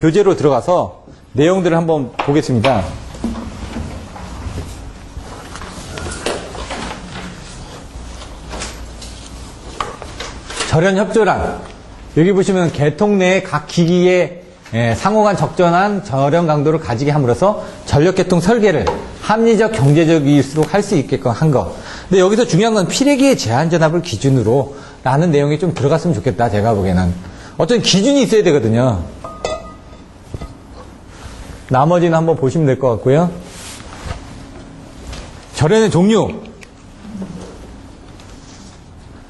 교재로 들어가서 내용들을 한번 보겠습니다. 절연협조란, 여기 보시면 계통 내의 각 기기의 상호간 적절한 절연 강도를 가지게 함으로써 전력계통 설계를 합리적 경제적일수록 할 수 있게끔 한 것. 근데 여기서 중요한 건 피레기의 제한전압을 기준으로 라는 내용이 좀 들어갔으면 좋겠다. 제가 보기에는 어떤 기준이 있어야 되거든요. 나머지는 한번 보시면 될 것 같고요. 절연의 종류,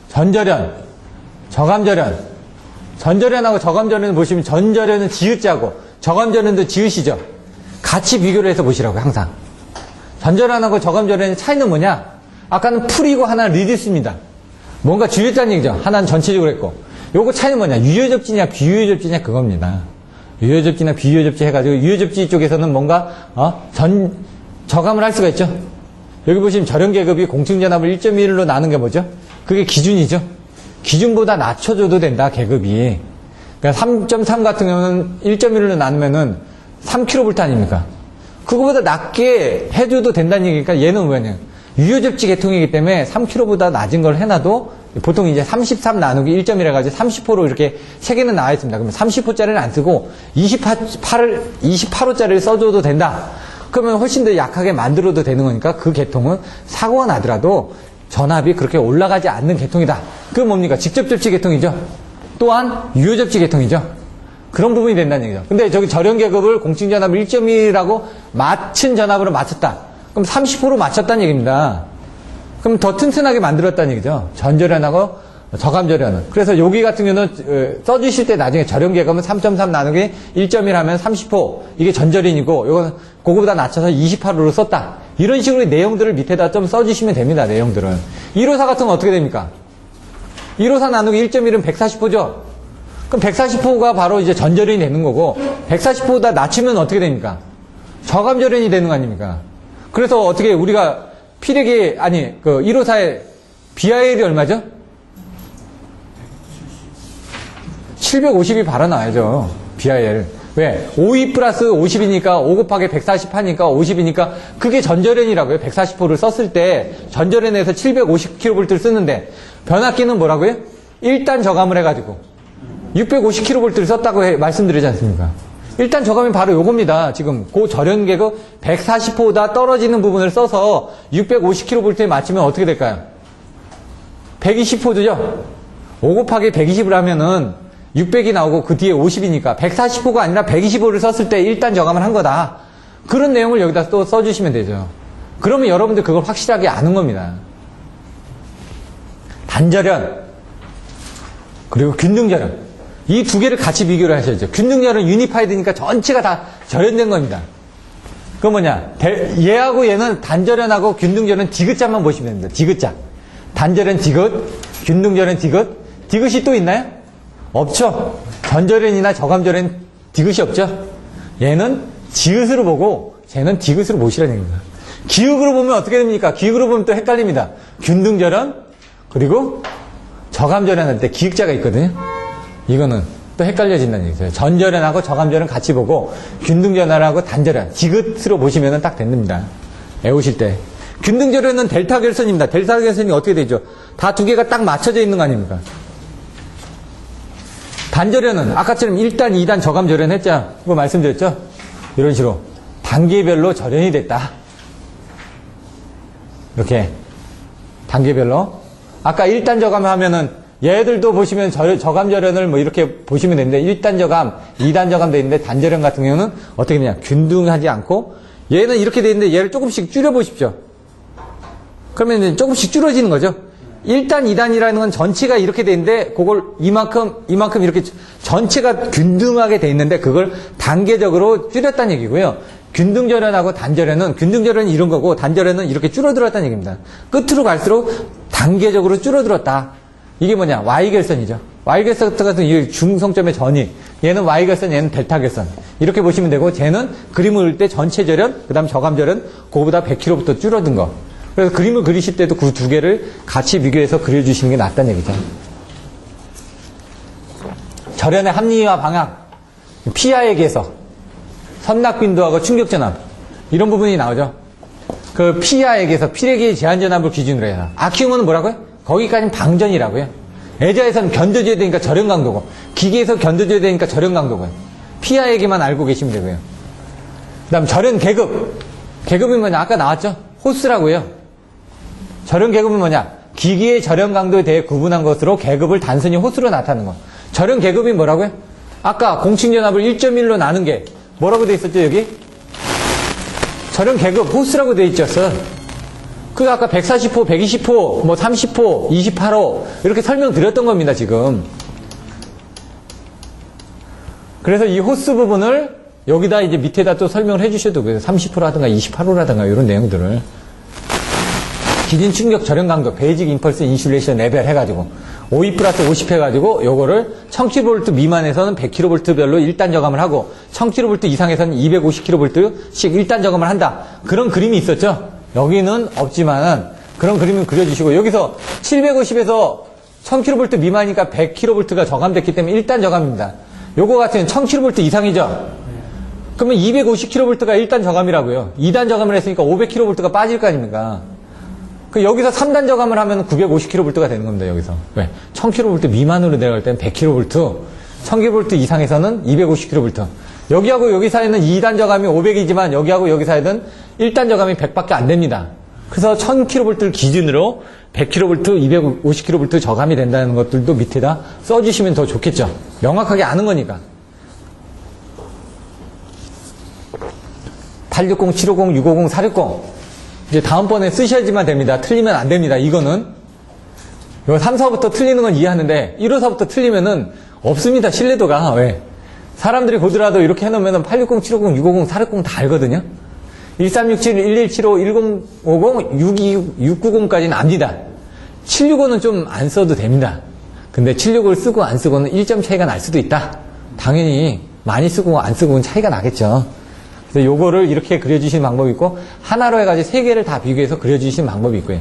전절연, 저감절연. 전절연하고 저감절연을 보시면 전절연은 지읒자고 저감절연도 지읒이죠. 같이 비교를 해서 보시라고요. 항상 전절연하고 저감절연의 차이는 뭐냐? 아까는 풀이고 하나는 리듀스입니다. 뭔가 줄였다는 얘기죠. 하나는 전체적으로 했고, 요거 차이는 뭐냐? 유효접지냐 비유효접지냐 그겁니다. 유효접지나 비유효접지 해가지고 유효접지 쪽에서는 뭔가 저감을 할 수가 있죠. 여기 보시면 절연계급이 공층전압을 1.1로 나눈 게 뭐죠? 그게 기준이죠. 기준보다 낮춰줘도 된다, 계급이. 그러니까 3.3 같은 경우는 1.1로 나누면은 3kV 아닙니까? 그거보다 낮게 해줘도 된다는 얘기니까 얘는 뭐냐? 유효접지 계통이기 때문에 3kV보다 낮은 걸 해놔도 보통 이제 33 나누기 1.1 해가지고 30호로 이렇게 3개는 나와 있습니다. 그러면 30호짜리는 안 쓰고 28호짜리를 써줘도 된다. 그러면 훨씬 더 약하게 만들어도 되는 거니까 그 계통은 사고가 나더라도 전압이 그렇게 올라가지 않는 계통이다. 그건 뭡니까? 직접 접지 계통이죠. 또한 유효 접지 계통이죠. 그런 부분이 된다는 얘기죠. 근데 저기 절연계급을 공층전압을 1.1이라고 맞춘 전압으로 맞췄다. 그럼 30호로 맞췄다는 얘기입니다. 그럼 더 튼튼하게 만들었다는 얘기죠. 전절연하고 저감절연은. 그래서 여기 같은 경우는 써주실 때 나중에 절연계급은 3.3 나누기 1.1 하면 30호. 이게 전절연이고 이건 그거보다 낮춰서 28호로 썼다. 이런 식으로 내용들을 밑에다 좀 써주시면 됩니다. 내용들은. 1호사 같은 건 어떻게 됩니까? 1호사 나누기 1.1은 140호죠. 그럼 140호가 바로 이제 전절연이 되는 거고 140호보다 낮추면 어떻게 됩니까? 저감절연이 되는 거 아닙니까? 그래서 어떻게 우리가 피레기, 아니, 1호사의 BIL이 얼마죠? 750이 바로 나와야죠. BIL. 왜? 52 플러스 50이니까 5 곱하기 140 하니까 50이니까 그게 전절연이라고요. 140호를 썼을 때 전절연에서 750kV를 쓰는데 변압기는 뭐라고요? 1단 저감을 해가지고 650kV를 썼다고 말씀드리지 않습니까? 일단 저감이 바로 요겁니다. 지금 그 절연계급 140호보다 떨어지는 부분을 써서 650kV에 맞추면 어떻게 될까요? 120호죠? 5 곱하기 120을 하면은 600이 나오고 그 뒤에 50이니까 140호가 아니라 120호를 썼을 때 일단 저감을 한 거다. 그런 내용을 여기다 또 써주시면 되죠. 그러면 여러분들 그걸 확실하게 아는 겁니다. 단절연 그리고 균등절연 이 두 개를 같이 비교를 하셔야죠. 균등절은 유니파이드니까 전체가 다 절연된 겁니다. 그건 뭐냐? 얘하고 얘는 단절연하고 균등절연 디귿자만 보시면 됩니다. 디귿자. 단절연 디귿, 균등절연 디귿. 디귿이 또 있나요? 없죠. 전절연이나 저감절연 디귿이 없죠. 얘는 지읒으로 보고 쟤는 디귿으로 보시라는 얘기입니다. 기역으로 보면 어떻게 됩니까? 기역으로 보면 또 헷갈립니다. 균등절연 그리고 저감절연 할 때 기역자가 있거든요. 이거는 또 헷갈려진다는 얘기죠. 전절연하고 저감절연 같이 보고 균등절연하고 단절연 디귿으로 보시면 딱 됩니다. 외우실 때. 균등절연은 델타 결선입니다. 델타 결선이 어떻게 되죠? 다 두 개가 딱 맞춰져 있는 거 아닙니까? 단절연은 아까처럼 1단, 2단 저감절연 했죠? 그거 말씀드렸죠? 이런 식으로 단계별로 절연이 됐다. 이렇게 단계별로. 아까 1단 저감 하면은 얘들도 보시면 저감절연을 뭐 이렇게 보시면 되는데 1단 저감, 2단 저감 돼 있는데 단절연 같은 경우는 어떻게 되냐? 균등하지 않고 얘는 이렇게 돼 있는데 얘를 조금씩 줄여 보십시오. 그러면 이제 조금씩 줄어지는 거죠. 1단, 2단이라는 건 전체가 이렇게 돼 있는데 그걸 이만큼 이렇게 전체가 균등하게 돼 있는데 그걸 단계적으로 줄였다는 얘기고요. 균등절연하고 단절연은 균등절연은 이런 거고 단절연은 이렇게 줄어들었다는 얘기입니다. 끝으로 갈수록 단계적으로 줄어들었다. 이게 뭐냐? Y결선이죠. Y결선 같은 이 중성점의 전이 얘는 Y결선, 얘는 델타결선. 이렇게 보시면 되고 쟤는 그림을 그릴 때 전체절연, 그 다음 저감절연 그거보다 100km부터 줄어든 거. 그래서 그림을 그리실 때도 그 두 개를 같이 비교해서 그려주시는 게 낫다는 얘기죠. 절연의 합리화 방향. 피하액에서 선납빈도하고 충격전압 이런 부분이 나오죠. 그 피하액에서 피레기의 제한전압을 기준으로 해서 아키움은 뭐라고요? 거기까지는 방전이라고요. 애자에서는 견뎌줘야 되니까 절연강도고 기계에서 견뎌줘야 되니까 절연강도고요. 피하액에만 알고 계시면 되고요. 그 다음 절연계급. 계급이 뭐냐? 아까 나왔죠? 호스라고요. 절연계급은 뭐냐? 기기의 절연강도에 대해 구분한 것으로 계급을 단순히 호스로 나타내는 거. 절연계급이 뭐라고요? 아까 공칭전압을 1.1로 나눈 게 뭐라고 돼 있었죠, 여기? 절연계급 호스라고 돼 있었어. 그게 아까 140호, 120호, 뭐 30호, 28호 이렇게 설명드렸던 겁니다, 지금. 그래서 이 호스 부분을 여기다 이제 밑에다 또 설명을 해주셔도 돼요. 30호라든가 28호라든가 이런 내용들을. 기진 충격 절연 강도, 베이직 임펄스 인슐레이션 레벨 해가지고 52 플러스 50 해가지고 요거를 1000kV 미만에서는 100kV별로 1단 저감을 하고 1000kV 이상에서는 250kV씩 1단 저감을 한다. 그런 그림이 있었죠. 여기는 없지만은 그런 그림을 그려주시고 여기서 750에서 1000kV 미만이니까 100kV가 저감됐기 때문에 1단 저감입니다. 요거 같은 1000kV 이상이죠. 그러면 250kV가 1단 저감이라고요. 2단 저감을 했으니까 500kV가 빠질 거 아닙니까? 그 여기서 3단 저감을 하면 950kV가 되는 겁니다. 여기서. 왜? 1000kV 미만으로 내려갈 때는 100kV, 1000kV 이상에서는 250kV. 여기하고 여기 사이는 2단 저감이 500이지만 여기하고 여기 사이는 1단 저감이 100밖에 안 됩니다. 그래서 1000kV를 기준으로 100kV, 250kV 저감이 된다는 것들도 밑에다 써주시면 더 좋겠죠. 명확하게 아는 거니까. 860, 750, 650, 460 이제 다음번에 쓰셔야지만 됩니다. 틀리면 안 됩니다. 이거는 요 3, 4부터 틀리는 건 이해하는데 1, 5, 4부터 틀리면은 없습니다. 신뢰도가. 왜? 사람들이 보더라도 이렇게 해놓으면 860, 750, 650, 460 다 알거든요. 1367, 1175, 1050, 690까지는 압니다. 765는 좀 안 써도 됩니다. 근데 765를 쓰고 안 쓰고는 1점 차이가 날 수도 있다. 당연히 많이 쓰고 안 쓰고는 차이가 나겠죠. 그래서 요거를 이렇게 그려주시는 방법이 있고 하나로 해가지고 세 개를 다 비교해서 그려주시는 방법이 있고요.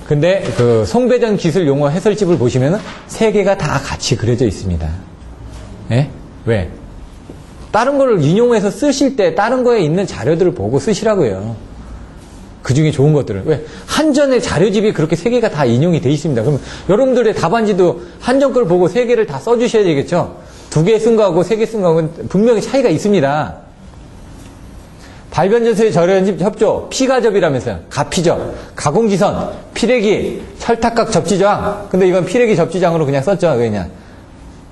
근데 그 송배전 기술 용어 해설집을 보시면은 세 개가 다 같이 그려져 있습니다. 예? 왜? 다른 거를 인용해서 쓰실 때 다른 거에 있는 자료들을 보고 쓰시라고요. 그 중에 좋은 것들을. 왜? 한전의 자료집이 그렇게 세 개가 다 인용이 돼 있습니다. 그러면 여러분들의 답안지도 한전 걸 보고 세 개를 다 써주셔야 되겠죠? 두 개 쓴 거하고 세 개 쓴 거하고는 분명히 차이가 있습니다. 발변전소의 절연 협조, 피가접이라면서요. 가피죠. 가공지선, 피레기, 철탑각 접지저항. 근데 이건 피레기 접지저항으로 그냥 썼죠. 그냥.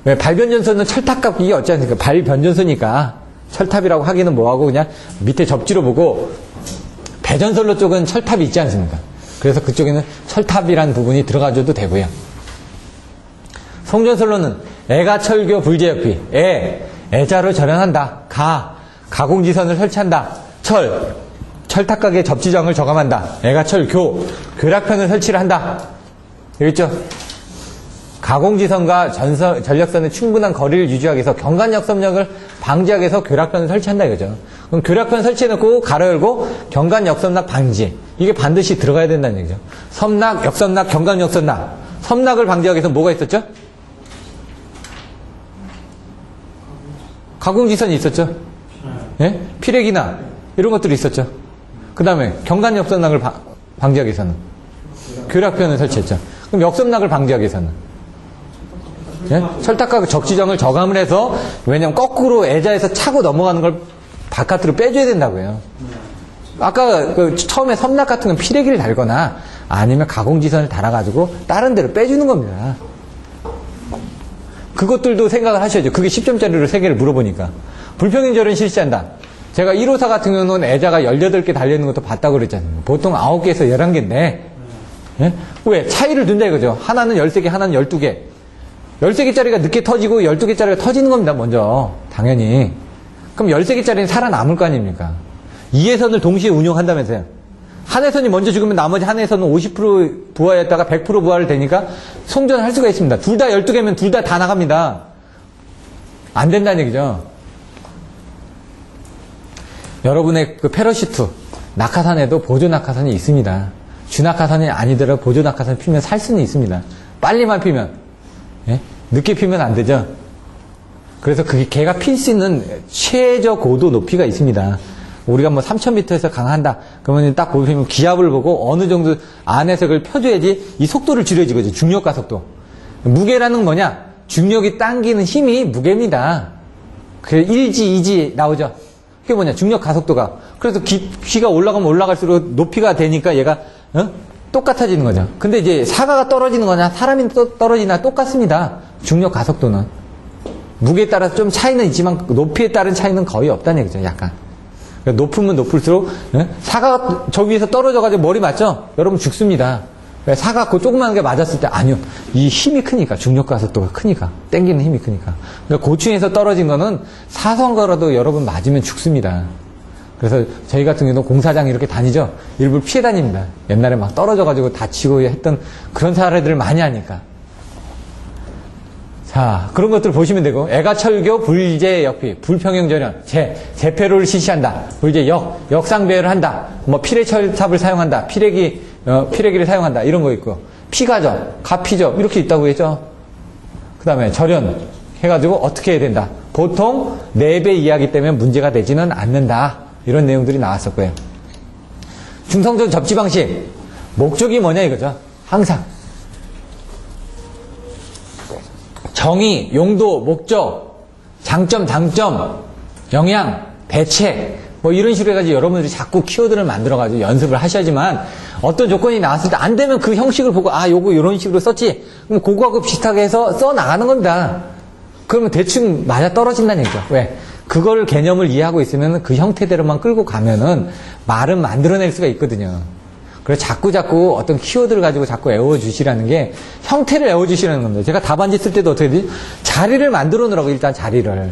왜? 발변전소는 철탑각 이게 어찌 않습니까? 발변전소니까 철탑이라고 하기는 뭐하고 그냥 밑에 접지로 보고 배전선로 쪽은 철탑이 있지 않습니까? 그래서 그쪽에는 철탑이라는 부분이 들어가줘도 되고요. 송전선로는 애가 철교 불제역비. 애자로 절연한다. 가공지선을 설치한다. 철탑각의 접지정을 저감한다. 애가철 교락편을 설치를 한다. 되겠죠? 가공지선과 전력선의 충분한 거리를 유지하기 위해서 경관역선력을 방지하기 위해서 교락편을 설치한다 이거죠. 그럼 교락편 설치해놓고 가로 열고 경관역선락 방지. 이게 반드시 들어가야 된다는 얘기죠. 섬락, 역선락, 경관역선락. 섬락을 방지하기 위해서 뭐가 있었죠? 가공지선이 있었죠. 예? 피레기나 이런 것들이 있었죠. 그 다음에 경관역선락을 방지하기 위해서는 교락편을 설치했죠. 그럼 역선락을 방지하기 위해서는 예? 철탑각 적지정을 저감을 해서 왜냐면 거꾸로 애자에서 차고 넘어가는 걸 바깥으로 빼줘야 된다고요. 아까 그 처음에 섬락 같은 건 피레기를 달거나 아니면 가공지선을 달아가지고 다른 데로 빼주는 겁니다. 그것들도 생각을 하셔야죠. 그게 10점짜리로 3개를 물어보니까. 불평행절은 실시한다. 제가 1호사 같은 경우는 애자가 18개 달려있는 것도 봤다고 그랬잖아요. 보통 9개에서 11개인데 예? 왜? 차이를 둔다 이거죠. 하나는 13개, 하나는 12개. 13개짜리가 늦게 터지고 12개짜리가 터지는 겁니다. 먼저. 당연히. 그럼 13개짜리는 살아남을 거 아닙니까? 2회선을 동시에 운용한다면서요. 한 회선이 먼저 죽으면 나머지 한 회선은 50% 부하였다가 100% 부하를 되니까 송전을 할 수가 있습니다. 둘 다 12개면 둘 다 나갑니다. 안 된다는 얘기죠. 여러분의 그 패러슈트, 낙하산에도 보조 낙하산이 있습니다. 주낙하산이 아니더라도 보조 낙하산 피면 살 수는 있습니다. 빨리만 피면. 예? 늦게 피면 안 되죠. 그래서 걔가 필 수 있는 최저 고도 높이가 있습니다. 우리가 뭐 3000m에서 강한다. 그러면 딱 보시면 기압을 보고 어느 정도 안에서 그걸 펴줘야지 이 속도를 줄여지 거죠. 중력 가속도. 무게라는 건 뭐냐? 중력이 당기는 힘이 무게입니다. 그 1G, 2G 나오죠. 그게 뭐냐? 중력 가속도가. 그래서 기가 올라가면 올라갈수록 높이가 되니까 얘가 똑같아지는 거죠. 근데 이제 사과가 떨어지는 거냐, 사람이 떨어지나 똑같습니다. 중력 가속도는. 무게에 따라서 좀 차이는 있지만 높이에 따른 차이는 거의 없다는 얘기죠. 약간. 높으면 높을수록 사과가 저 위에서 떨어져가지고 머리 맞죠? 여러분 죽습니다. 사과 그 조그만 게 맞았을 때 아니요. 이 힘이 크니까, 중력 가속도가 크니까, 땡기는 힘이 크니까. 그러니까 고층에서 떨어진 거는 사소한 여러분 맞으면 죽습니다. 그래서 저희 같은 경우도 공사장 이렇게 다니죠. 일부러 피해 다닙니다. 옛날에 막 떨어져가지고 다치고 했던 그런 사례들을 많이 하니까. 자, 그런 것들 보시면 되고, 애가철교 불제역비, 불평형전환, 제폐로를 실시한다. 불제 역상배열을 한다. 뭐 피레철탑을 사용한다. 피레기를 사용한다. 이런 거 있고, 피가점, 가피점 이렇게 있다고 했죠. 그 다음에 절연 해가지고 어떻게 해야 된다. 보통 4배 이하기 때문에 문제가 되지는 않는다. 이런 내용들이 나왔었고요. 중성적 접지 방식, 목적이 뭐냐 이거죠. 항상 정의, 용도, 목적, 장점, 단점, 영향, 대책 뭐 이런 식으로 해가지고 여러분들이 자꾸 키워드를 만들어가지고 연습을 하셔야지만 어떤 조건이 나왔을 때 안 되면 그 형식을 보고 요거 이런 식으로 썼지. 그럼 그거하고 비슷하게 해서 써 나가는 겁니다. 그러면 대충 맞아 떨어진다는 얘기죠. 왜? 그걸 개념을 이해하고 있으면 그 형태대로만 끌고 가면은 말은 만들어낼 수가 있거든요. 그래서 자꾸 어떤 키워드를 가지고 자꾸 애워주시라는 게 형태를 애워주시라는 겁니다. 제가 답안지 쓸 때도 어떻게 되지? 자리를 만들어 놓으라고 일단 자리를.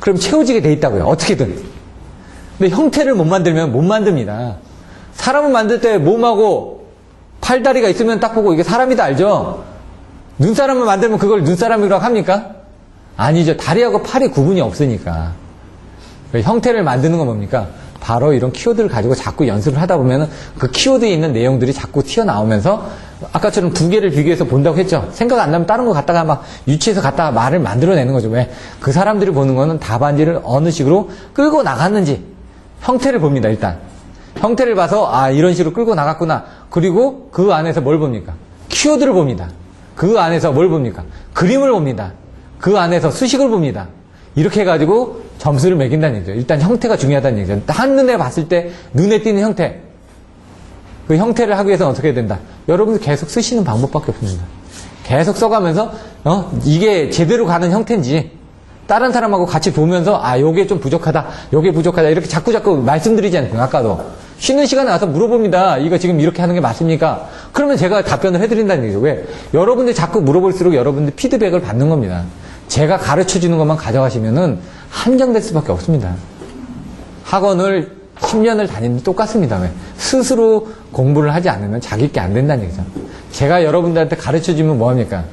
그럼 채워지게 돼 있다고요. 어떻게든. 근데 형태를 못 만들면 못 만듭니다. 사람을 만들 때 몸하고 팔다리가 있으면 딱 보고 이게 사람이다 알죠? 눈사람을 만들면 그걸 눈사람이라고 합니까? 아니죠. 다리하고 팔이 구분이 없으니까. 형태를 만드는 건 뭡니까? 바로 이런 키워드를 가지고 자꾸 연습을 하다 보면 그 키워드에 있는 내용들이 자꾸 튀어나오면서 아까처럼 두 개를 비교해서 본다고 했죠. 생각 안 나면 다른 거 갖다가 막 유치해서 갖다가 말을 만들어내는 거죠. 왜? 그 사람들이 보는 거는 답안지를 어느 식으로 끌고 나갔는지 형태를 봅니다. 일단. 형태를 봐서 이런 식으로 끌고 나갔구나. 그리고 그 안에서 뭘 봅니까? 키워드를 봅니다. 그 안에서 뭘 봅니까? 그림을 봅니다. 그 안에서 수식을 봅니다. 이렇게 해가지고 점수를 매긴다는 얘기죠. 일단 형태가 중요하다는 얘기죠. 한눈에 봤을 때 눈에 띄는 형태. 그 형태를 하기 위해서는 어떻게 해야 된다? 여러분들 계속 쓰시는 방법밖에 없습니다. 계속 써가면서 이게 제대로 가는 형태인지 다른 사람하고 같이 보면서 요게 좀 부족하다. 요게 부족하다. 이렇게 자꾸 말씀드리지 않습니까? 아까도. 쉬는 시간에 와서 물어봅니다. 이거 지금 이렇게 하는 게 맞습니까? 그러면 제가 답변을 해드린다는 얘기죠. 왜? 여러분들이 자꾸 물어볼수록 여러분들 피드백을 받는 겁니다. 제가 가르쳐주는 것만 가져가시면은 한정될 수밖에 없습니다. 학원을 10년을 다니는데 똑같습니다. 왜? 스스로 공부를 하지 않으면 자기 게 안 된다는 얘기죠. 제가 여러분들한테 가르쳐주면 뭐합니까?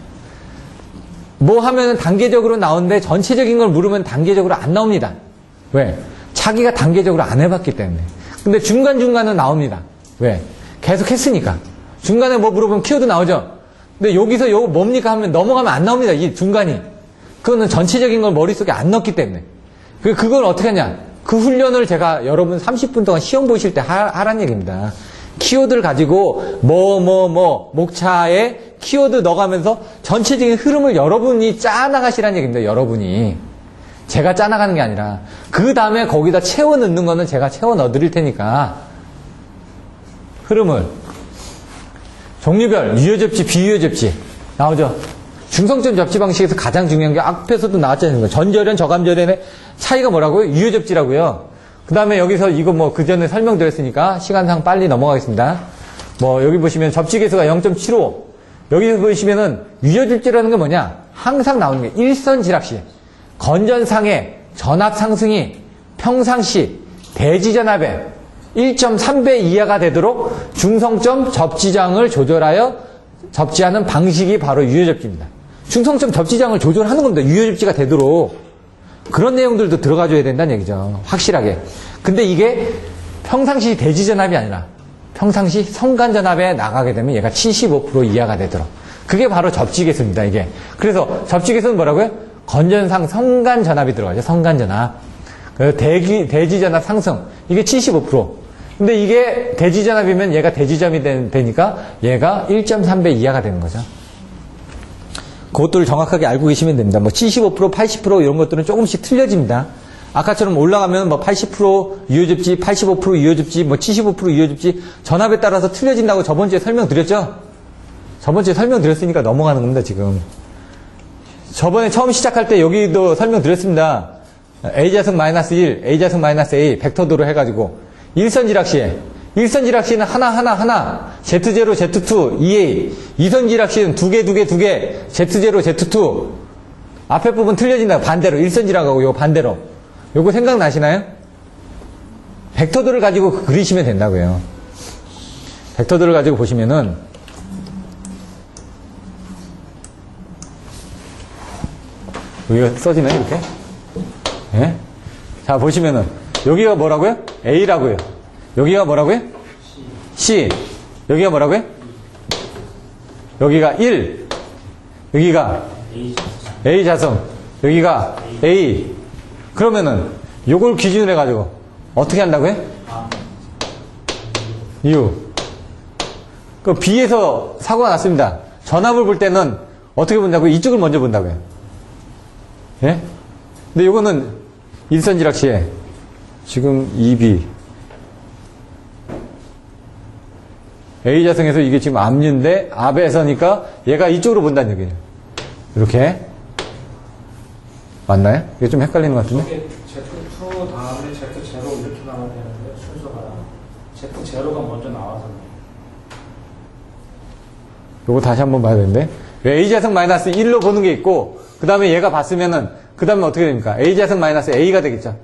뭐 하면은 단계적으로 나오는데 전체적인 걸 물으면 단계적으로 안 나옵니다. 왜? 자기가 단계적으로 안 해봤기 때문에. 근데 중간중간은 나옵니다. 왜? 계속 했으니까. 중간에 뭐 물어보면 키워드 나오죠? 근데 여기서 요거 뭡니까 하면 넘어가면 안 나옵니다. 이 중간이. 그거는 전체적인 걸 머릿속에 안 넣었기 때문에. 그걸 어떻게 하냐? 그 훈련을 제가 여러분 30분 동안 시험 보실 때 하란 얘기입니다. 키워드를 가지고 목차에 키워드 넣어가면서 전체적인 흐름을 여러분이 짜나가시라는 얘기입니다. 여러분이. 제가 짜나가는 게 아니라 그 다음에 거기다 채워 넣는 거는 제가 채워 넣어 드릴 테니까 흐름을 종류별 유효접지 비유효접지 나오죠. 중성점 접지 방식에서 가장 중요한 게 앞에서도 나왔잖아요. 전절연 저감절연의 차이가 뭐라고요? 유효접지라고요. 그 다음에 여기서 이거 뭐 그 전에 설명드렸으니까 시간상 빨리 넘어가겠습니다. 뭐 여기 보시면 접지 개수가 0.75. 여기 보시면은 유효접지라는 게 뭐냐? 항상 나오는 게 일선지락시, 건전상해, 전압 상승이 평상시 대지전압에 1.3배 이하가 되도록 중성점 접지장을 조절하여 접지하는 방식이 바로 유효접지입니다. 중성점 접지장을 조절하는 겁니다. 유효접지가 되도록. 그런 내용들도 들어가줘야 된다는 얘기죠. 확실하게. 근데 이게 평상시 대지전압이 아니라 평상시 성간전압에 나가게 되면 얘가 75% 이하가 되도록. 그게 바로 접지개수입니다. 이게. 그래서 접지개수는 뭐라고요? 건전상 성간 전압이 들어가죠. 성간 전압. 대지 전압 상승. 이게 75%. 근데 이게 대지 전압이면 얘가 대지점이 되니까 얘가 1.3배 이하가 되는 거죠. 그것들을 정확하게 알고 계시면 됩니다. 뭐 75%, 80% 이런 것들은 조금씩 틀려집니다. 아까처럼 올라가면 뭐 80% 유효접지, 85% 유효접지, 뭐 75% 유효접지 전압에 따라서 틀려진다고 저번 주에 설명드렸죠? 저번 주에 설명드렸으니까 넘어가는 겁니다, 지금. 저번에 처음 시작할 때 여기도 설명드렸습니다. A자승 마이너스 1, A자승 마이너스 A, 벡터도로 해가지고 일선지락시에 일선지락시는 하나, Z0, Z2, EA. 이선지락시는 두 개, Z0, Z2. 앞에 부분 틀려진다. 반대로. 일선지락하고 요 반대로. 요거 생각나시나요? 벡터들을 가지고 그리시면 된다고요. 벡터들을 가지고 보시면은 여기가 써지나요? 이렇게? 예? 자, 보시면은 여기가 뭐라고요? A라고요. 여기가 뭐라고요? C. 여기가 뭐라고요? 여기가 1. 여기가 A자승. 여기가 A. 그러면은 요걸 기준으로 해가지고 어떻게 한다고요? U. 그 B에서 사고가 났습니다. 전압을 볼 때는 어떻게 본다고요? 이쪽을 먼저 본다고요. 예? 근데 요거는 일선지락시에 지금 2B A자승에서 이게 지금 앞인데 앞에서니까 얘가 이쪽으로 본다는 얘기예요. 이렇게 맞나요? 이게 좀 헷갈리는 것 같은데? Z2 다음에 Z0 이렇게 나와야 되는데 순서가 Z0가 먼저 나와서 요거 다시 한번 봐야 되는데 A자승 마이너스 1로 보는 게 있고 그 다음에 얘가 봤으면은 그 다음에 어떻게 됩니까? A자승 마이너스 A가 되겠죠.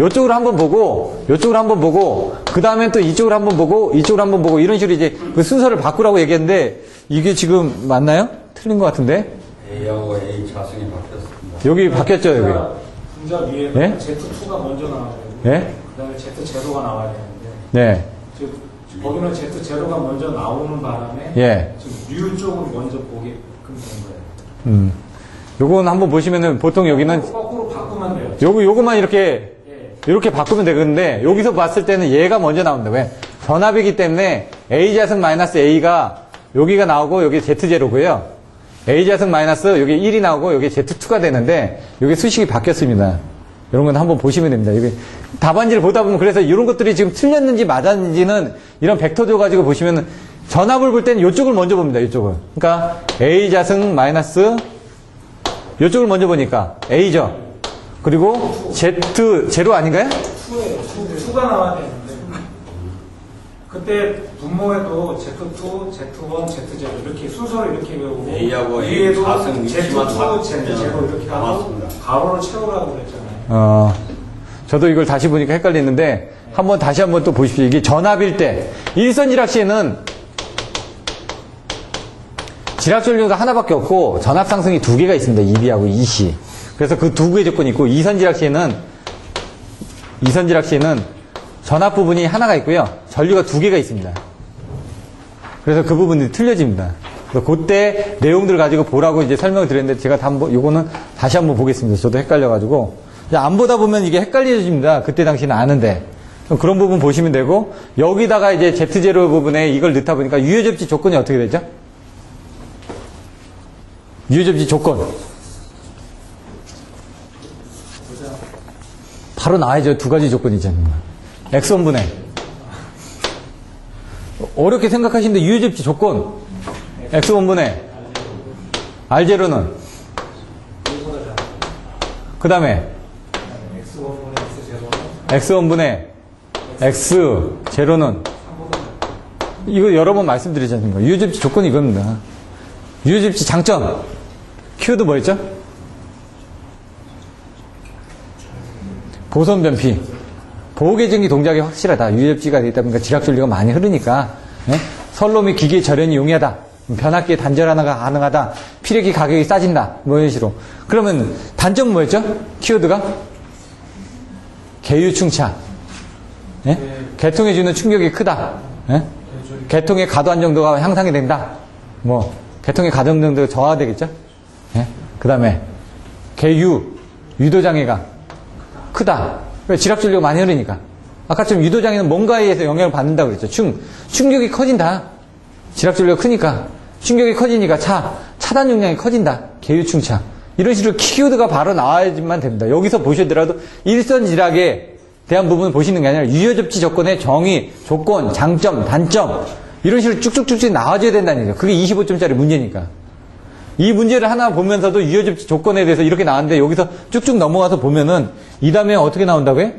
요쪽으로 한번 보고 요쪽으로 한번 보고 그 다음에 또 이쪽으로 한번 보고 이쪽으로 한번 보고 이런 식으로 이제 그 순서를 바꾸라고 얘기했는데 이게 지금 맞나요? 틀린 것 같은데 A하고 A 자승이 바뀌었습니다. 여기 바뀌었죠 여기. 분자 위에 예? Z2가 먼저 나와야 되고 예? 그 다음에 Z0가 나와야 되는데 네. 지금 거기는 Z0가 먼저 나오는 바람에 예. 지금 U 쪽을 먼저 보게끔 된 거예요. 요건 한번 보시면은 보통 여기는 거꾸로 바꾸면 돼요. 요거만 이렇게 예. 이렇게 바꾸면 되는데 여기서 봤을 때는 얘가 먼저 나온다. 왜? 전압이기 때문에 A자승 마이너스 A가 여기가 나오고 여기 Z0고요. A자승 마이너스 여기 1이 나오고 여기 Z2가 되는데 여기 수식이 바뀌었습니다. 이런 건 한번 보시면 됩니다. 여기 답안지를 보다 보면 그래서 이런 것들이 지금 틀렸는지 맞았는지는 이런 벡터도 가지고 보시면은 전압을 볼 때는 이쪽을 먼저 봅니다. 이쪽을. 그러니까 A자승 마이너스 이쪽을 먼저 보니까 A죠. 그리고 Z0 아닌가요? 2가 나와야 되는데 그때 분모에도 Z2, Z1, Z0 이렇게 순서를 이렇게 외우고 A하고 A 위에도 자승 위치만 Z2, Z0 이렇게 하고 남았습니다. 가로를 채우라고 그랬잖아요. 저도 이걸 다시 보니까 헷갈리는데 한번 다시 한번 또 보십시오. 이게 전압일 때 일선지락시에는 지락전류가 하나밖에 없고 전압 상승이 두 개가 있습니다. EB하고 EC. 그래서 그 두 개의 조건이 있고 이선지락시에는 전압 부분이 하나가 있고요. 전류가 두 개가 있습니다. 그래서 그 부분이 틀려집니다. 그래서 그때 내용들 가지고 보라고 이제 설명을 드렸는데 제가 요거는 다시 한번 보겠습니다. 저도 헷갈려가지고. 안 보다 보면 이게 헷갈려집니다. 그때 당시는 아는데. 그런 부분 보시면 되고, 여기다가 이제 Z0 부분에 이걸 넣다 보니까 유효접지 조건이 어떻게 되죠? 유효접지 조건. 바로 나와야죠. 두 가지 조건이죠. X1분의. 어렵게 생각하시는데 유효접지 조건. X1분의. R0는. 그 다음에 X1분의 X0는. 이거 여러 번 말씀드리지 않습니까? 유효접지 조건이 이겁니다. 유효접지 장점. 키워드 뭐였죠? 보선 변피. 보호계정기 동작이 확실하다. 유효접지가 되다 보니까 지락전류가 많이 흐르니까. 예? 선로 및 기기의 절연이 용이하다. 변압기의 단절 하나가 가능하다. 피력이 가격이 싸진다. 뭐 이런 식으로. 그러면 단점은 뭐였죠? 키워드가? 계유충차. 예? 계통에 주는 충격이 크다. 예? 계통의 가도 안정도가 향상이 된다. 뭐 계통의 가도 안정도가 저하되겠죠? 예? 그 다음에 유도장애가 크다. 왜? 지락전류가 많이 흐르니까. 아까처럼 유도장애는 뭔가에 의해서 영향을 받는다고 그랬죠. 충격이 커진다. 지락전류가 크니까. 충격이 커지니까 차단 용량이 커진다. 계유충차. 이런 식으로 키워드가 바로 나와야지만 됩니다. 여기서 보시더라도 일선 지락에 대한 부분을 보시는 게 아니라 유효접지 조건의 정의, 조건, 장점, 단점 이런 식으로 쭉쭉쭉쭉 나와줘야 된다는 얘기죠. 그게 25점짜리 문제니까. 이 문제를 하나 보면서도 유효접지 조건에 대해서 이렇게 나왔는데 여기서 쭉쭉 넘어가서 보면은 이 다음에 어떻게 나온다고요?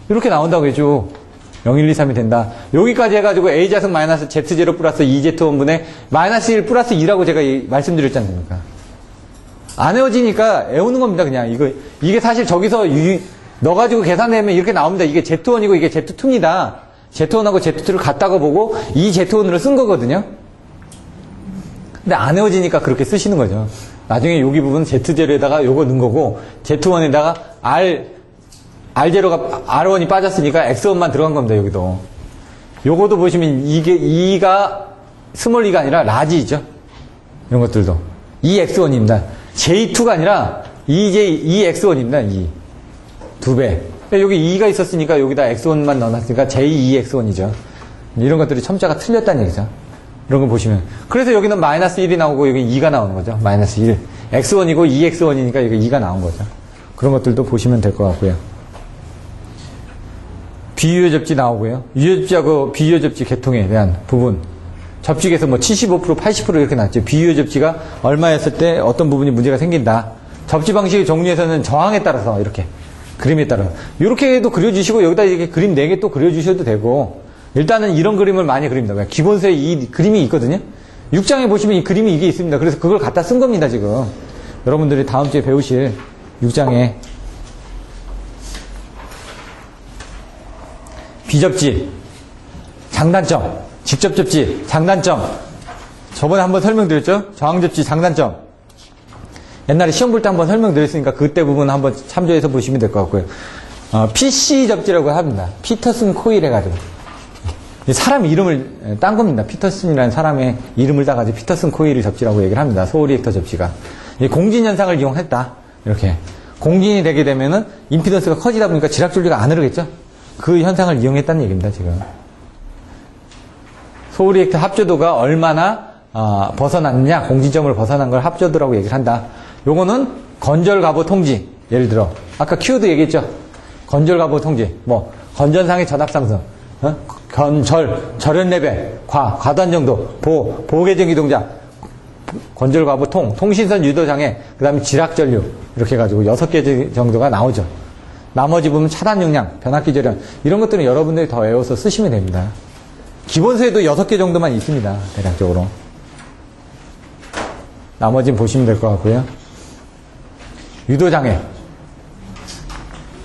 이렇게 나온다고 해죠. 0, 1, 2, 3이 된다. 여기까지 해가지고 A자승 마이너스 Z0 플러스 2Z1분의 마이너스 1 플러스 2라고 제가 말씀드렸지 않습니까? 안 외워지니까 외우는 겁니다, 그냥. 이게 사실 저기서 넣어가지고 계산하면 이렇게 나옵니다. 이게 Z1이고 이게 Z2입니다. Z1하고 Z2를 같다고 보고 이 Z1으로 쓴 거거든요. 근데 안 외워지니까 그렇게 쓰시는 거죠. 나중에 여기 부분 Z0에다가 요거 넣은 거고, Z1에다가 R0가, R1이 빠졌으니까 X1만 들어간 겁니다, 여기도. 요거도 보시면 이게 2가, 스몰 2가 아니라 라지죠. 이런 것들도. 2X1입니다. J2가 아니라 EX1입니다, 2. 2배. 여기 2가 있었으니까 여기다 X1만 넣어놨으니까 J2X1이죠. 이런 것들이 첨자가 틀렸다는 얘기죠. 이런 거 보시면. 그래서 여기는 마이너스 1이 나오고 여기 2가 나오는 거죠. 마이너스 1. X1이고 2X1이니까 여기 2가 나온 거죠. 그런 것들도 보시면 될 것 같고요. 비유효접지 나오고요. 유효접지하고 비유효접지 계통에 대한 부분. 접직에서 뭐 75%, 80% 이렇게 나왔죠. 비유효접지가 얼마였을 때 어떤 부분이 문제가 생긴다. 접지 방식의 종류에서는 저항에 따라서 이렇게. 그림에 따라. 이렇게도 그려주시고 여기다 이렇게 그림 4개 또 그려주셔도 되고 일단은 이런 그림을 많이 그립니다. 기본서에 이 그림이 있거든요. 6장에 보시면 이 그림이 이게 있습니다. 그래서 그걸 갖다 쓴 겁니다, 지금. 여러분들이 다음 주에 배우실 6장에 비접지, 장단점, 직접 접지, 장단점. 저번에 한번 설명드렸죠? 저항접지, 장단점. 옛날에 시험 볼 때 한번 설명드렸으니까 그때 부분 한번 참조해서 보시면 될 것 같고요. PC 접지라고 합니다. 피터슨 코일 해가지고. 사람 이름을 딴 겁니다. 피터슨이라는 사람의 이름을 따가지고 피터슨 코일을 접지라고 얘기를 합니다. 소리액터 접지가. 공진현상을 이용했다. 이렇게. 공진이 되게 되면은 임피던스가 커지다 보니까 지락줄기가 안 흐르겠죠? 그 현상을 이용했다는 얘기입니다, 지금. 소리액터 합조도가 얼마나 벗어났느냐, 공진점을 벗어난 걸 합조도라고 얘기를 한다. 요거는 건절가보 통지. 예를 들어 아까 키워드 얘기했죠. 건절가보 통지. 뭐 건전상의 전압상승, 절연 레벨, 과단 정도, 보호계정기 동작, 건절가보 통신선 유도장애, 그 다음에 지락전류 이렇게 해가지고 6개 정도가 나오죠. 나머지 부분 차단 용량, 변압기 절연 이런 것들은 여러분들이 더 외워서 쓰시면 됩니다. 기본서에도 6개 정도만 있습니다. 대략적으로. 나머지는 보시면 될 것 같고요. 유도장애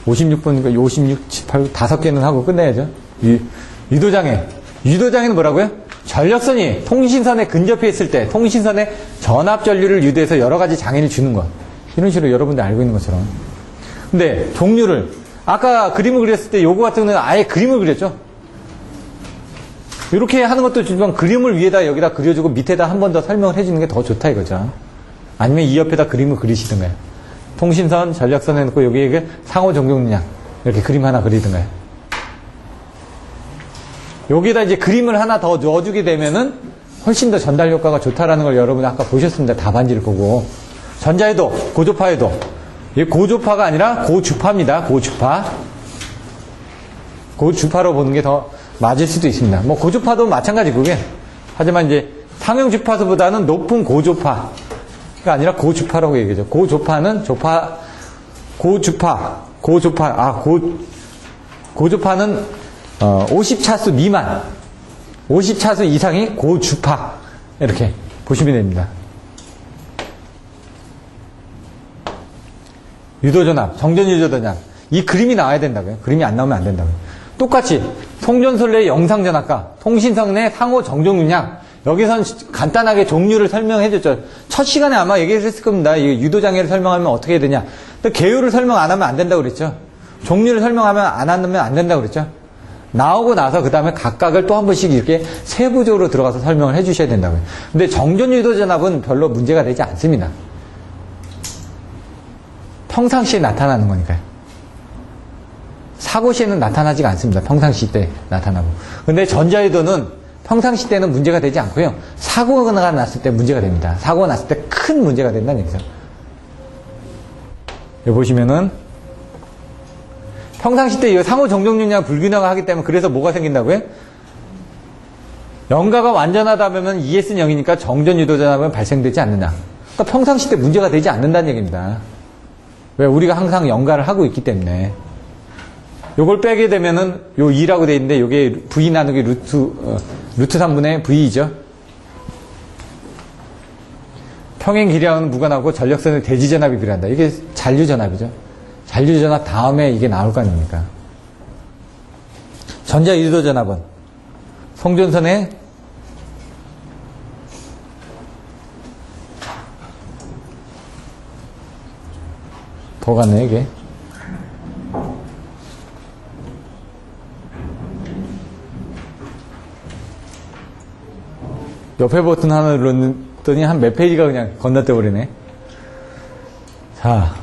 56분, 56, 78, 5개는 하고 끝내야죠. 유도장애는 뭐라고요? 전력선이 통신선에 근접해 있을 때 통신선에 전압전류를 유도해서 여러 가지 장애를 주는 것. 이런 식으로 여러분들 알고 있는 것처럼. 근데 종류를 아까 그림을 그렸을 때 요거 같은 경우는 아예 그림을 그렸죠. 이렇게 하는 것도 좋지만 그림을 위에다 여기다 그려주고 밑에다 한 번 더 설명을 해주는 게 더 좋다 이거죠. 아니면 이 옆에다 그림을 그리시든가요. 통신선, 전력선 해놓고 여기에 상호 정정량 이렇게 그림 하나 그리든가요. 여기다 이제 그림을 하나 더 넣어주게 되면은 훨씬 더 전달 효과가 좋다라는 걸 여러분 아까 보셨습니다. 답안지를 보고. 전자에도, 고조파에도. 이게 고조파가 아니라 고주파입니다. 고주파로 보는 게 더 맞을 수도 있습니다. 뭐 고주파도 마찬가지 그게. 하지만 이제 상용 주파수보다는 높은 고조파가 아니라 고주파라고 얘기하죠. 고조파는 고조파는 50차수 미만, 50차수 이상이 고주파 이렇게 보시면 됩니다. 유도전압, 정전유도전압 이 그림이 나와야 된다고요. 그림이 안 나오면 안 된다고요. 똑같이 송전솔레의 영상전압과 통신선의 상호 정정용량 여기선 간단하게 종류를 설명해줬죠. 첫 시간에 아마 얘기했을 겁니다. 이 유도장애를 설명하면 어떻게 해야 되냐. 근데 개요를 설명 안 하면 안 된다고 그랬죠. 종류를 설명하면 안 하면 안 된다고 그랬죠. 나오고 나서 그 다음에 각각을 또 한 번씩 이렇게 세부적으로 들어가서 설명을 해주셔야 된다고요. 근데 정전유도전압은 별로 문제가 되지 않습니다. 평상시에 나타나는 거니까요. 사고 시에는 나타나지가 않습니다. 평상시 때 나타나고. 근데 전자유도는 평상시 때는 문제가 되지 않고요. 사고가 났을 때 문제가 됩니다. 사고가 났을 때 큰 문제가 된다는 얘기죠. 여기 보시면은 평상시 때 이 상호 정정률량 불균형을 하기 때문에 그래서 뭐가 생긴다고요? 연가가 완전하다면 ES는 0이니까 정전유도 전압은 발생되지 않느냐. 그러니까 평상시 때 문제가 되지 않는다는 얘기입니다. 왜? 우리가 항상 연가를 하고 있기 때문에. 요걸 빼게 되면은 요 2라고 돼 있는데 요게 V 나누기 루트 3분의 V죠. 평행 기량은 무관하고 전력선의 대지전압이 필요한다. 이게 잔류전압이죠. 잔류전압 다음에 이게 나올 거 아닙니까? 전자유도전압은 송전선의 더 갔네 이게. 옆에 버튼 하나 눌렀더니 한 몇 페이지가 그냥 건너뛰어 버리네. 자,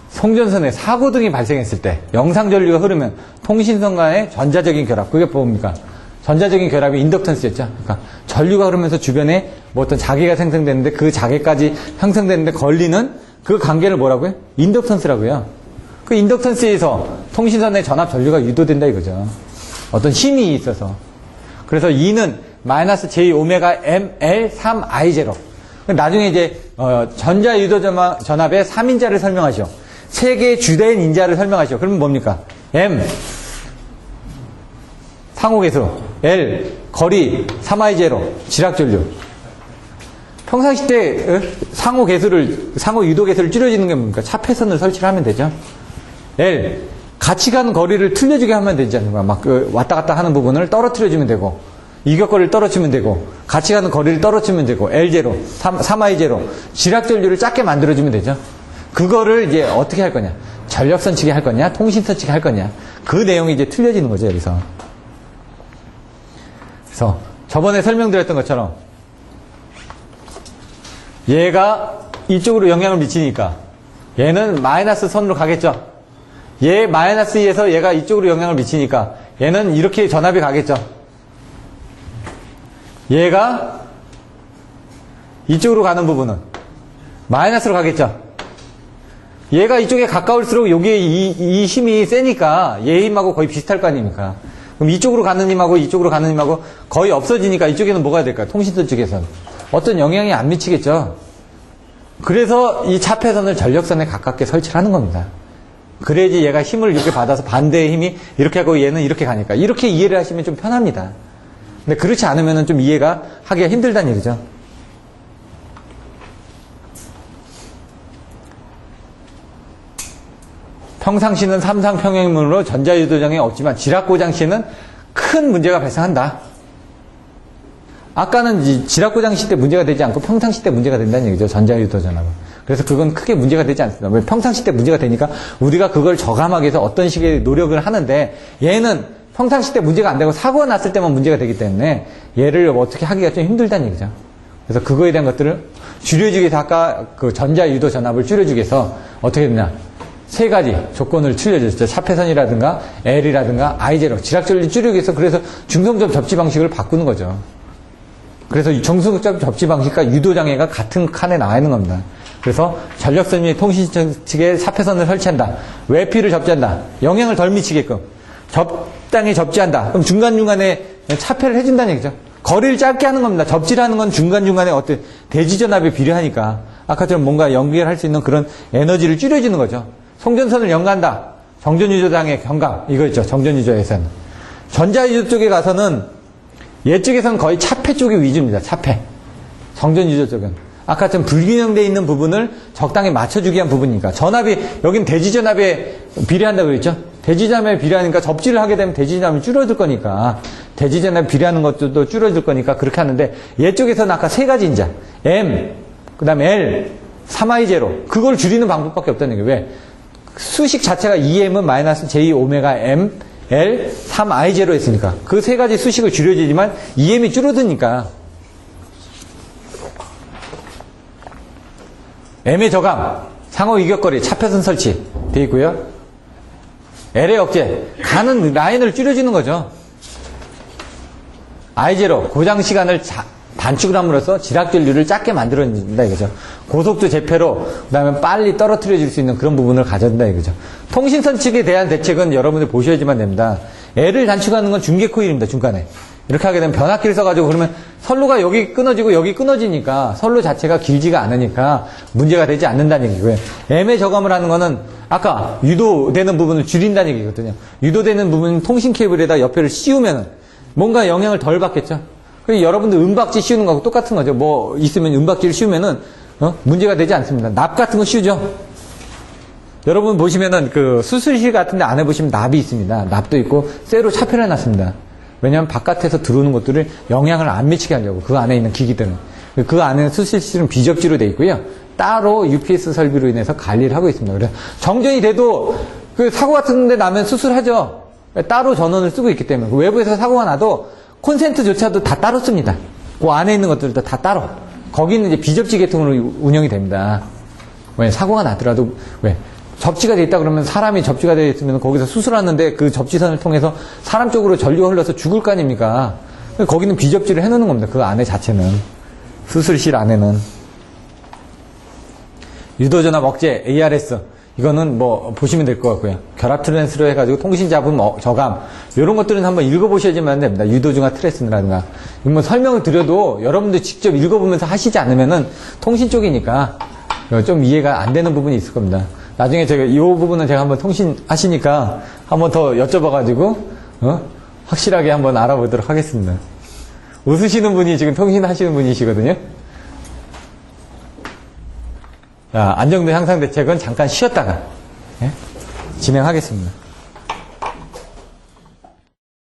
송전선에 사고 등이 발생했을 때 영상전류가 흐르면 통신선 간의 전자적인 결합, 그게 뭡니까? 전자적인 결합이 인덕턴스였죠. 그러니까 전류가 흐르면서 주변에 뭐 어떤 자개가 생성되는데 그 자개까지 형성되는데 걸리는 그 관계를 뭐라고요? 인덕턴스라고요. 그 인덕턴스에서 통신선의 전압 전류가 유도된다 이거죠. 어떤 힘이 있어서. 그래서 E는 마이너스 J 오메가 ML 3I0. 나중에 이제 전자유도 전압의 3인자를 설명하시오. 세계의 주된 인자를 설명하시오. 그러면 뭡니까? M 상호계수, L 거리, 3I0 지락전류. 평상시 때 상호 유도계수를 줄여주는 게 뭡니까? 차폐선을 설치를 하면 되죠. L 같이 가는 거리를 틀려주게 하면 되지 않습니까? 막 왔다 갔다 하는 부분을 떨어뜨려주면 되고, 이격거리를 떨어뜨리면 되고, 같이 가는 거리를 떨어뜨리면 되고, L0, 3I0 지락전류를 작게 만들어주면 되죠. 그거를 이제 어떻게 할 거냐? 전력선 측에 할 거냐? 통신선 측에 할 거냐? 그 내용이 이제 틀려지는 거죠, 여기서. 그래서 저번에 설명드렸던 것처럼 얘가 이쪽으로 영향을 미치니까 얘는 마이너스 선으로 가겠죠. 얘 마이너스 2에서 얘가 이쪽으로 영향을 미치니까 얘는 이렇게 전압이 가겠죠. 얘가 이쪽으로 가는 부분은 마이너스로 가겠죠. 얘가 이쪽에 가까울수록 여기에 이 힘이 세니까 얘 힘하고 거의 비슷할 거 아닙니까? 그럼 이쪽으로 가는 힘하고 이쪽으로 가는 힘하고 거의 없어지니까 이쪽에는 뭐가 될까요? 통신선 쪽에서는 어떤 영향이 안 미치겠죠. 그래서 이 차폐선을 전력선에 가깝게 설치를 하는 겁니다. 그래야지 얘가 힘을 이렇게 받아서 반대의 힘이 이렇게 하고 얘는 이렇게 가니까. 이렇게 이해를 하시면 좀 편합니다. 근데 그렇지 않으면 좀 이해가 하기가 힘들다는 얘기죠. 평상시는 삼상평행문으로 전자유도정이 없지만 지락고장 시에는 큰 문제가 발생한다. 아까는 지락고장 시 때 문제가 되지 않고 평상시 때 문제가 된다는 얘기죠. 전자유도 전압은. 그래서 그건 크게 문제가 되지 않습니다. 왜? 평상시 때 문제가 되니까 우리가 그걸 저감하기 위해서 어떤 식의 노력을 하는데, 얘는 평상시 때 문제가 안 되고 사고가 났을 때만 문제가 되기 때문에 얘를 어떻게 하기가 좀 힘들다는 얘기죠. 그래서 그거에 대한 것들을 줄여주기 위해서 아까 그 전자유도 전압을 줄여주기 위해서 어떻게 했냐, 세 가지 조건을 틀려줬죠. 차폐선이라든가 L이라든가 I0 지락전류 줄이기 위해서. 그래서 중성접 접지 방식을 바꾸는 거죠. 그래서 이 중성접 접지 방식과 유도장애가 같은 칸에 나와 있는 겁니다. 그래서 전력선 및 통신선 측에 차폐선을 설치한다. 외피를 접지한다. 영향을 덜 미치게끔 적당히 접지한다. 그럼 중간중간에 차폐를 해준다는 얘기죠. 거리를 짧게 하는 겁니다. 접지를 하는 건 중간중간에 어떤 대지전압에 비례하니까 아까처럼 뭔가 연결할 수 있는 그런 에너지를 줄여주는 거죠. 송전선을 연간다. 정전유도장애 경감. 이거 있죠. 정전유도에서는. 전자유도 쪽에 가서는 얘 쪽에서는 거의 차폐 쪽이 위주입니다. 차폐. 정전유도 쪽은. 아까처럼 불균형되어 있는 부분을 적당히 맞춰주기 위한 부분이니까. 전압이, 여긴 대지전압에 비례한다고 그랬죠? 대지전압에 비례하니까 접지를 하게 되면 대지전압이 줄어들 거니까. 대지전압에 비례하는 것도 또 줄어들 거니까 그렇게 하는데, 얘 쪽에서는 아까 세 가지 인자. M, 그 다음에 L, 3I0. 그걸 줄이는 방법밖에 없다는 얘기예요. 왜? 수식 자체가 EM은 마이너스 J 오메가 M, L, 3I0 했으니까. 그 세 가지 수식을 줄여주지만 EM이 줄어드니까. M의 저감, 상호 이격거리, 차폐선 설치 되어 있고요. L의 억제, 가는 라인을 줄여주는 거죠. I0, 고장 시간을 단축을 함으로써 지락전류를 작게 만들어낸다 이거죠. 고속도 재폐로, 그 다음에 빨리 떨어뜨려 줄 수 있는 그런 부분을 가져온다 이거죠. 통신선 측에 대한 대책은 여러분들 보셔야지만 됩니다. L을 단축하는 건 중계 코일입니다, 중간에. 이렇게 하게 되면 변압기를 써가지고 그러면 선로가 여기 끊어지고 여기 끊어지니까 선로 자체가 길지가 않으니까 문제가 되지 않는다는 얘기고요. M의 저감을 하는 거는 아까 유도되는 부분을 줄인다는 얘기거든요. 유도되는 부분 통신 케이블에다 옆에를 씌우면은 뭔가 영향을 덜 받겠죠. 그리고 여러분들 은박지 씌우는 거하고 똑같은 거죠. 뭐 있으면 은박지를 씌우면은 문제가 되지 않습니다. 납 같은 거 씌우죠. 여러분 보시면은 그 수술실 같은 데 안에 보시면 납이 있습니다. 납도 있고 쇠로 차폐를 해놨습니다. 왜냐하면 바깥에서 들어오는 것들을 영향을 안 미치게 하려고 그 안에 있는 기기들은. 그 안에는 수술실은 비접지로 되어 있고요. 따로 UPS 설비로 인해서 관리를 하고 있습니다. 그래서 정전이 돼도 그 사고 같은 데 나면 수술하죠. 따로 전원을 쓰고 있기 때문에. 외부에서 사고가 나도 콘센트조차도 다 따로 씁니다. 그 안에 있는 것들도 다 따로. 거기는 이제 비접지 계통으로 운영이 됩니다. 왜 사고가 나더라도 왜 접지가 돼 있다 그러면 사람이 접지가 되어 있으면 거기서 수술하는데 그 접지선을 통해서 사람 쪽으로 전류가 흘러서 죽을 거 아닙니까? 거기는 비접지를 해놓는 겁니다. 그 안에 자체는. 수술실 안에는. 유도전압 억제, ARS. 이거는 뭐 보시면 될 것 같고요. 결합 트랜스로 해가지고 통신 잡음 저감. 이런 것들은 한번 읽어보셔야지만 됩니다. 유도중압 트랜스라든가. 이거 뭐 설명을 드려도 여러분들 직접 읽어보면서 하시지 않으면은 통신 쪽이니까 좀 이해가 안 되는 부분이 있을 겁니다. 나중에 제가 이 부분은 제가 한번 통신하시니까 한번 더 여쭤봐가지고 확실하게 한번 알아보도록 하겠습니다. 웃으시는 분이 지금 통신하시는 분이시거든요. 자, 안정도 향상 대책은 잠깐 쉬었다가 진행하겠습니다.